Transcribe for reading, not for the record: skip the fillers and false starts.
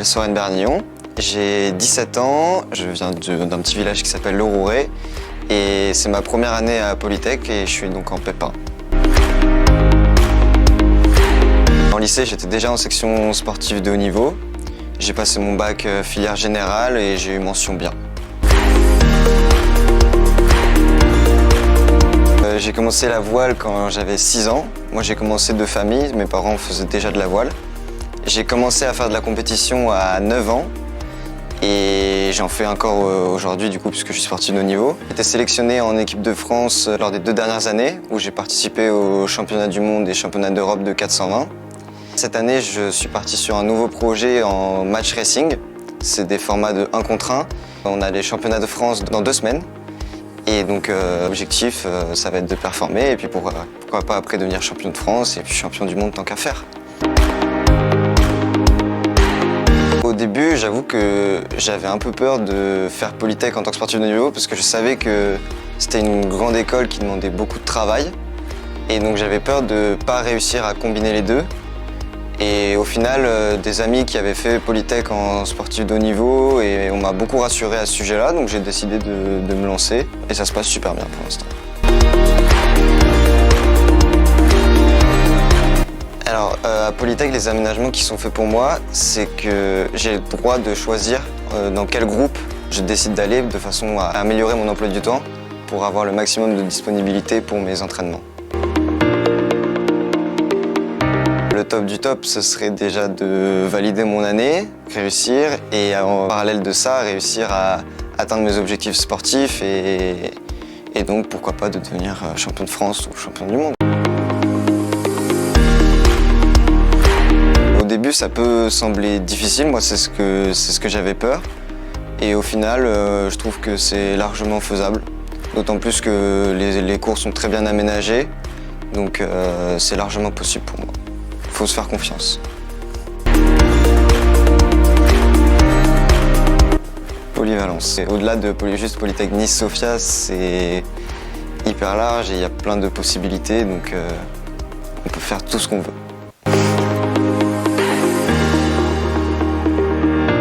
m'appelle Soren Bernillon, j'ai 17 ans, je viens d'un petit village qui s'appelle Le Rouret et c'est ma première année à Polytech et je suis donc en PEP1. En lycée, j'étais déjà en section sportive de haut niveau. J'ai passé mon bac filière générale et j'ai eu mention bien. J'ai commencé la voile quand j'avais 6 ans. Moi, j'ai commencé de famille, mes parents faisaient déjà de la voile. J'ai commencé à faire de la compétition à 9 ans et j'en fais encore aujourd'hui du coup puisque je suis sportif de haut niveau. J'ai été sélectionné en équipe de France lors des 2 dernières années où j'ai participé aux championnats du monde et championnats d'Europe de 420. Cette année, je suis parti sur un nouveau projet en match racing. C'est des formats de 1 contre 1. On a les championnats de France dans 2 semaines. Et donc l'objectif, ça va être de performer et puis pourquoi pas après devenir champion de France et puis champion du monde tant qu'à faire. Au début, j'avoue que j'avais un peu peur de faire Polytech en tant que sportif de haut niveau parce que je savais que c'était une grande école qui demandait beaucoup de travail. Et donc j'avais peur de ne pas réussir à combiner les deux. Et au final, des amis qui avaient fait Polytech en sportif de haut niveau et on m'a beaucoup rassuré à ce sujet-là, donc j'ai décidé de me lancer et ça se passe super bien pour l'instant. Alors, à Polytech, les aménagements qui sont faits pour moi, c'est que j'ai le droit de choisir dans quel groupe je décide d'aller de façon à améliorer mon emploi du temps pour avoir le maximum de disponibilité pour mes entraînements. Le top du top, ce serait déjà de valider mon année, réussir et en parallèle de ça, réussir à atteindre mes objectifs sportifs et donc pourquoi pas de devenir champion de France ou champion du monde. Au début, ça peut sembler difficile, moi c'est ce que j'avais peur et au final, je trouve que c'est largement faisable, d'autant plus que les cours sont très bien aménagés, donc c'est largement possible pour moi. Il faut se faire confiance. Polyvalence. Au-delà de juste Polytech Nice Sofia, c'est hyper large et il y a plein de possibilités, donc on peut faire tout ce qu'on veut.